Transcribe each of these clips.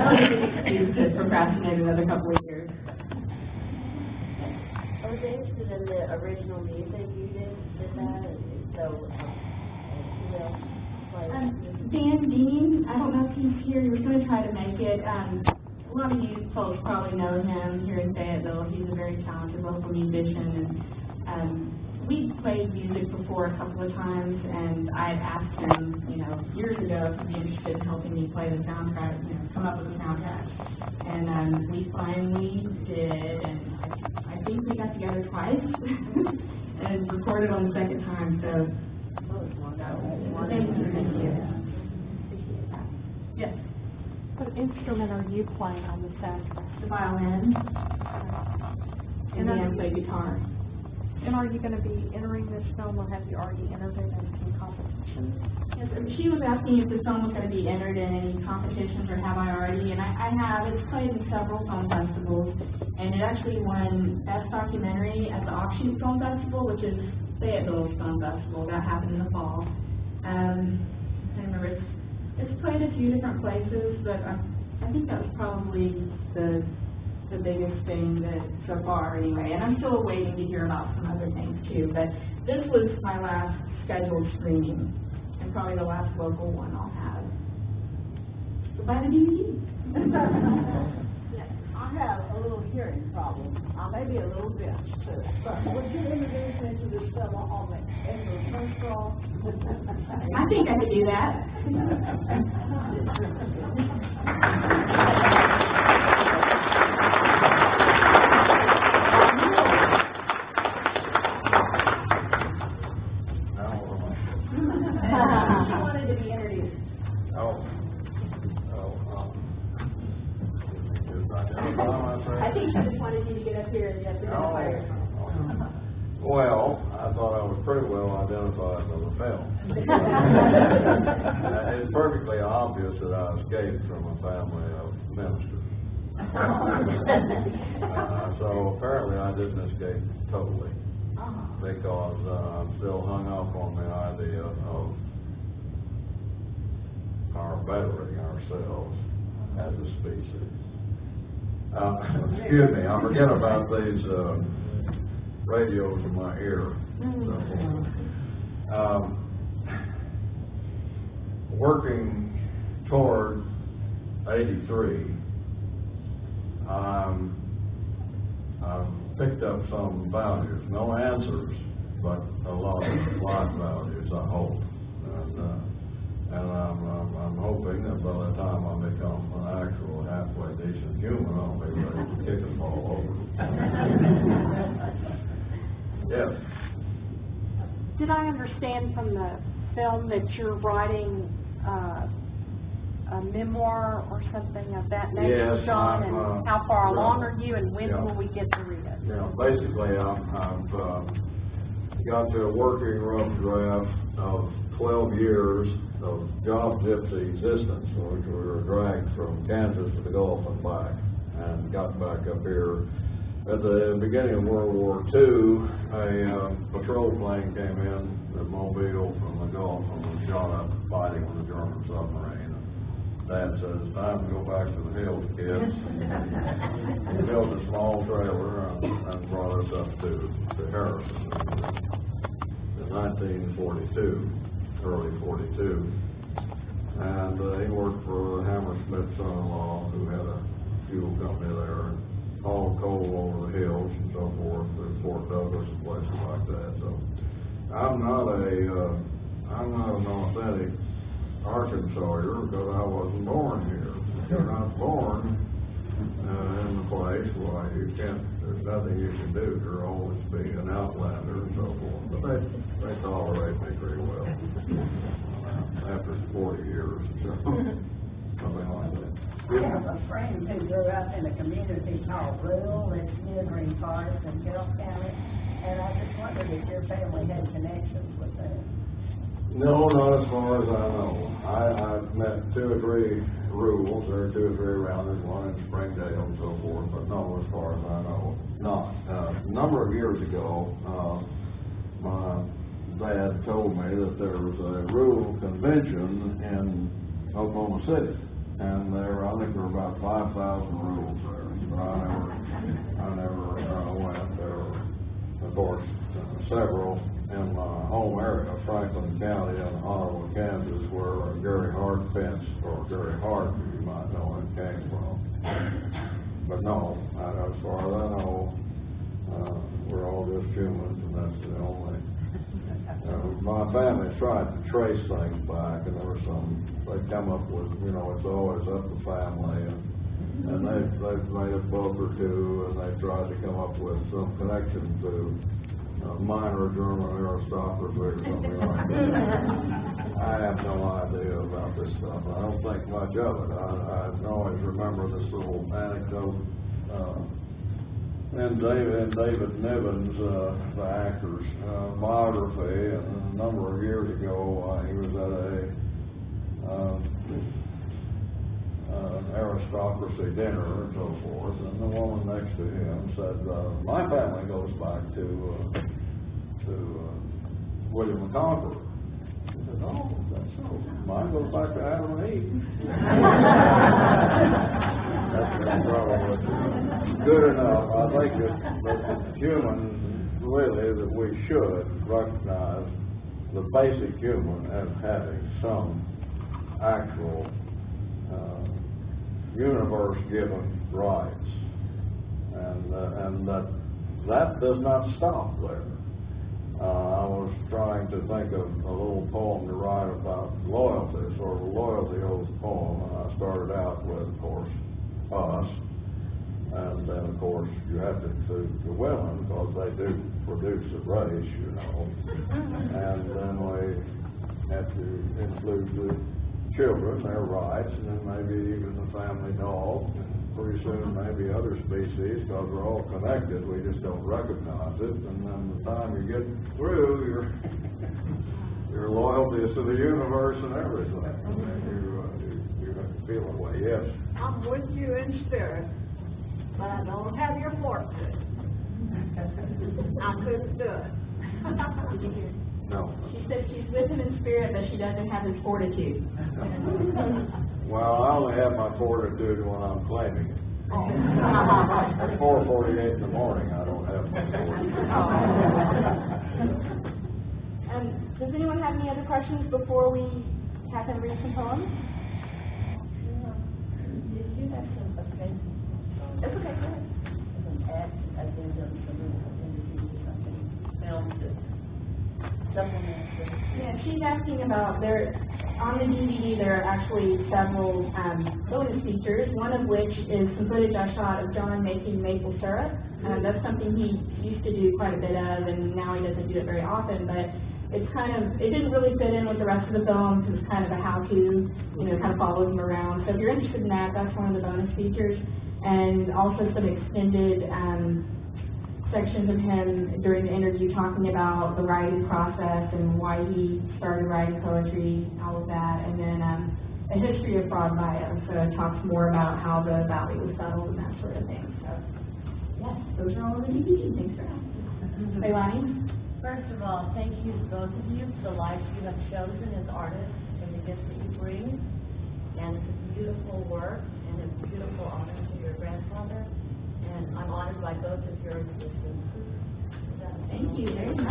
I'll use an excuse to procrastinate another couple of years. I was interested in the original music you did that, so, Dan Dean, I don't know if he's here, he was going to try to make it. A lot of you folks probably know him here in Fayetteville. He's a very talented local musician, and we played music before a couple of times, and I had asked him, years ago if he'd be interested in helping me play the soundtrack, come up with a soundtrack. And we finally did, and I think we got together twice and recorded on the second time, so thank you. Yes. What instrument are you playing on the soundtrack? The violin, and then I play guitar. And are you going to be entering this film, or have you already entered it in some competitions? Yes, she was asking if the film was going to be entered in any competitions, or have I already, and I have. It's played in several film festivals, and it actually won Best Documentary at the Offshoot Film Festival, which is Fayetteville's film festival. That happened in the fall. I remember it's played a few different places, but I think that was probably the biggest thing that so far anyway, and I'm still waiting to hear about some other things too, but this was my last scheduled screening, and probably the last local one I'll have. So buy the DVD. yes, I have a little hearing problem. I may be a little bit too, but would you introduce me to this fellow on the end of the first row? I think I could do that. I think she just wanted you to get up here and just identify yourself. Well, I thought I was pretty well identified in the film. It's perfectly obvious that I escaped from a family of ministers. So apparently I didn't escape totally, because I'm still hung up on the idea of our bettering ourselves as a species. Excuse me, I forget about these radios in my ear. Working toward 83, I've picked up some values, no answers, but a lot of life values, I hope. And I'm hoping that by the time I become an actual halfway decent human, I'll be ready to kick them all over. Yes. Did I understand from the film that you're writing a memoir or something of that nature, Yes, John? And how far along are you, and when yeah. will we get to read it? Yeah, basically, I've got to a working rough draft of 12 years of job gypsy existence, which we were dragged from Kansas to the Gulf and back, and got back up here. At the beginning of World War II, a patrol plane came in at Mobile from the Gulf and was shot up fighting with a German submarine. Dad said, "It's time to go back to the hills, kids." He built a small trailer and brought us up to Harrison in 1942, early 42. And he worked for Hammersmith's son-in-law, who had a fuel company there, and hauled coal over the hills and so forth, to Fort Douglas and places like that. So I'm not an authentic Arkansasier, because I wasn't born here. If you're not born in the place, why you can't. There's nothing you can do. You're always being an outlander and so forth. But they tolerate me pretty well after 40 years or so, something like that. I have a friend who grew up in a community called Rule. It's neighboring parts in Gulf County, and I just wondered if your family had connections with that. No, not as far as I know. I've met 2 or 3 Rules. There are 2 or 3 around. There's one in Springdale and so forth, but no, as far as I know, not. A number of years ago, my dad told me that there was a Rule convention in Oklahoma City. And I think there were about 5,000 rules there, but I never went. There were, of course, several in my home area, Franklin County in Honolulu, Kansas, where Gary Hart fence, or Gary Hart, you might know him, came from. But no, as far as I know, we're all just humans, and that's the only. My family tried to trace things back, and there were they come up with, it's always up to family, and they've made a book or two, and they tried to come up with some connection to minor German aristocracy or something like that. I have no idea about this stuff. I don't think much of it. I always remember this little anecdote in David Niven's, the actor's biography, and a number of years ago he was at an aristocracy dinner and so forth, and the woman next to him said, my family goes back to William the Conqueror. He said, oh, that's so. Mine goes back to Adam and Eve. That's probably good enough. I think that humans, really, that we should recognize the basic human as having some actual universe-given rights, and that does not stop there. I was trying to think of a little poem to write about loyalty, sort of a loyalty oath poem, and I started out with, of course, us, and then, of course, you have to include the women, because they do produce a race, and then we have to include the children, their rights, and then maybe even the family dog, and pretty soon maybe other species, because we're all connected, we just don't recognize it, and then the time you get through, your loyalty is to the universe and everything. You have to feel that way, yes. I'm with you in spirit, but I don't have your fortitude. I couldn't do it. No. She said she's with him in spirit, but she doesn't have his fortitude. Well, I only have my fortitude when I'm claiming it. At 4:48 in the morning, I don't have my fortitude. Does anyone have any other questions before we have him read some poems? Did you have some offensive? That's okay, go ahead. An act, I think, of some interviews or something, filmed it. Yeah, she's asking about on the DVD there are actually several bonus features, one of which is some footage I shot of John making maple syrup. That's something he used to do quite a bit of, and now he doesn't do it very often, but it didn't really fit in with the rest of the film because it's kind of a how-to, kind of follows him around. So if you're interested in that, that's one of the bonus features, and also some extended sections of him during the interview talking about the writing process and why he started writing poetry, all of that, and then a history of Frog Bio. So it talks more about how the valley was settled and that sort of thing. So, yes, those are all the DVD. Thanks for asking. Leilani? First of all, thank you to both of you for the lives you have chosen as artists and the gifts that you bring. And it's a beautiful work and a beautiful honor to your grandfather. And I'm honored by both of your existence. Thank you very much.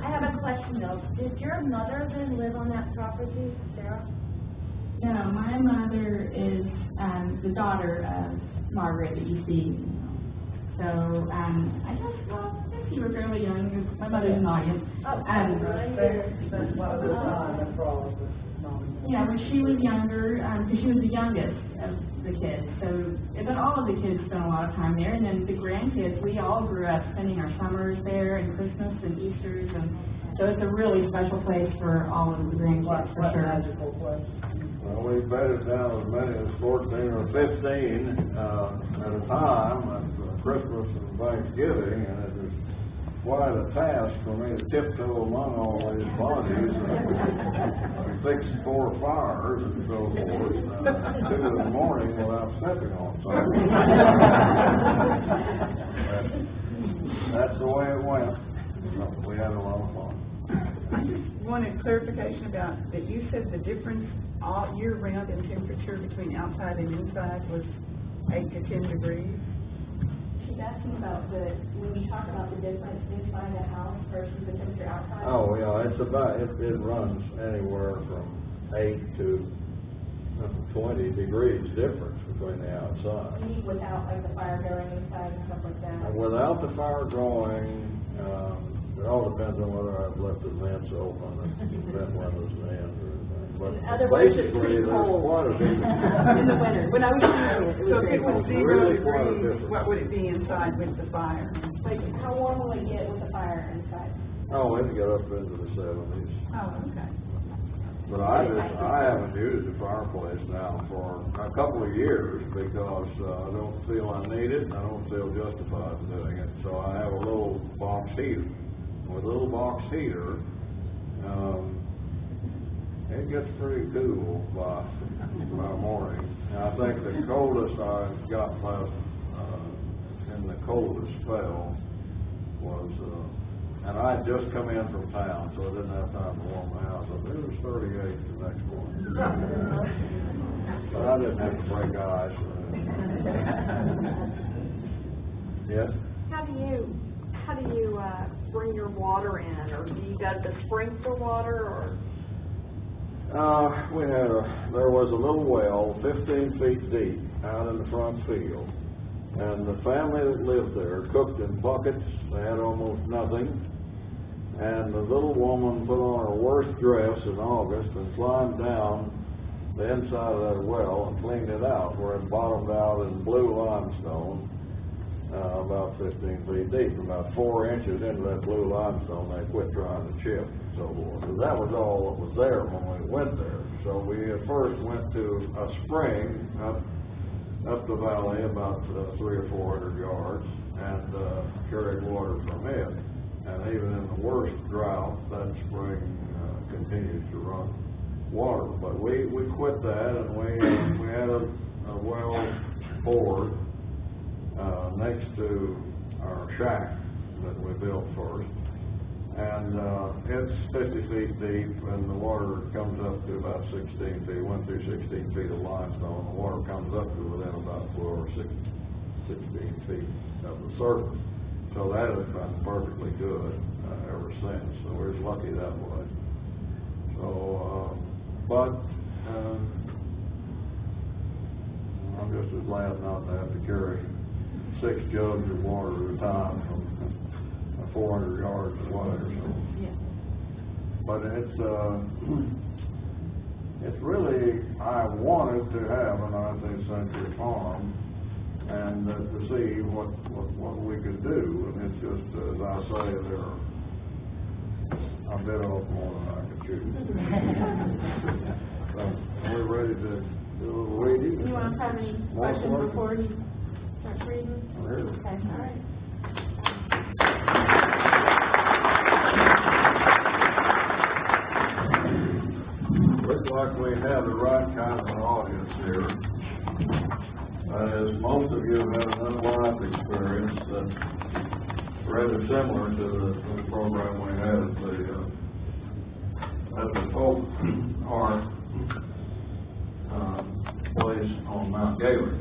I have a question though. Did your mother then live on that property, Sarah? No, my mother is the daughter of Margaret that you see. So, I guess you were fairly young. My mother's an audience. Yeah, when she was younger, because she was the youngest of the kids. So, but all of the kids spent a lot of time there. And then the grandkids, we all grew up spending our summers there and Christmas and Easters. And so it's a really special place for all of the grandkids, for sure. Magical place. Well, we bedded down as many as 14 or 15 at a time at Christmas and Thanksgiving, and it was quite a task for me to tiptoe among all these bodies and fix 4 fires and so forth, 2 in the morning without stepping on something. That's the way it went. We had a lot of fun. wanted clarification about, that you said the difference all year round in temperature between outside and inside was 8 to 10 degrees? She's asking about when you talk about the difference inside the house versus the temperature outside. Oh, yeah, it's about, it runs anywhere from 8 to 20 degrees difference between the outside. You mean without like the fire going inside and stuff like that? Without the fire going, it all depends on whether I've left the vents open and vent windows in or anything. But In other words, it's basically, pretty there's cold. quite a difference. In the winter, when I was using it, it So was if very it was cold. 0 Really quite a degrees, difference. what would it be inside with the fire? Like, how warm will it get with the fire inside? Oh, it can get up into the 70s. Oh, okay. But I haven't used the fireplace now for a couple of years because I don't feel I need it and I don't feel justified in doing it. So I have a little box heater. With a little box heater, it gets pretty cool by morning. And I think the coldest I got last, in the coldest spell was, and I had just come in from town, so I didn't have time to warm the house up. It was 38 the next morning. But I didn't have to break ice or anything. Yes? How do you bring your water in, or do you go to the sprinkler water, or? There was a little well 15 feet deep out in the front field. And the family that lived there cooked in buckets. They had almost nothing. And the little woman put on her worst dress in August and climbed down the inside of that well and cleaned it out, where it bottomed out in blue limestone, about 15 feet deep. About 4 inches into that blue limestone, they quit trying to chip and so forth. So that was all that was there when we went there. So we at first went to a spring up the valley about 300 or 400 yards and carried water from it. And even in the worst drought, that spring continues to run water. But we quit that, and we had a well bored next to our shack that we built first. And it's 50 feet deep, and the water comes up to about 16 feet. Went through 16 feet of limestone. The water comes up to within about 12 or 16 feet of the surface. So that has been perfectly good ever since. So we're just lucky that way. So, but I'm just as glad not to have to carry 6 jugs of water at a time from 400 yards away or so. Yeah. But it's really, I wanted to have a 19th century farm and to see what we could do. And it's just, as I say, I bit off more than I could chew. So we're ready to do a little reading. You want to have any questions before you start reading? Really? Okay, all right. Looks like we have the right kind of an audience here. As most of you have had an life experience that's rather similar to the program we had at the Folk Art place on Mount Gaylor.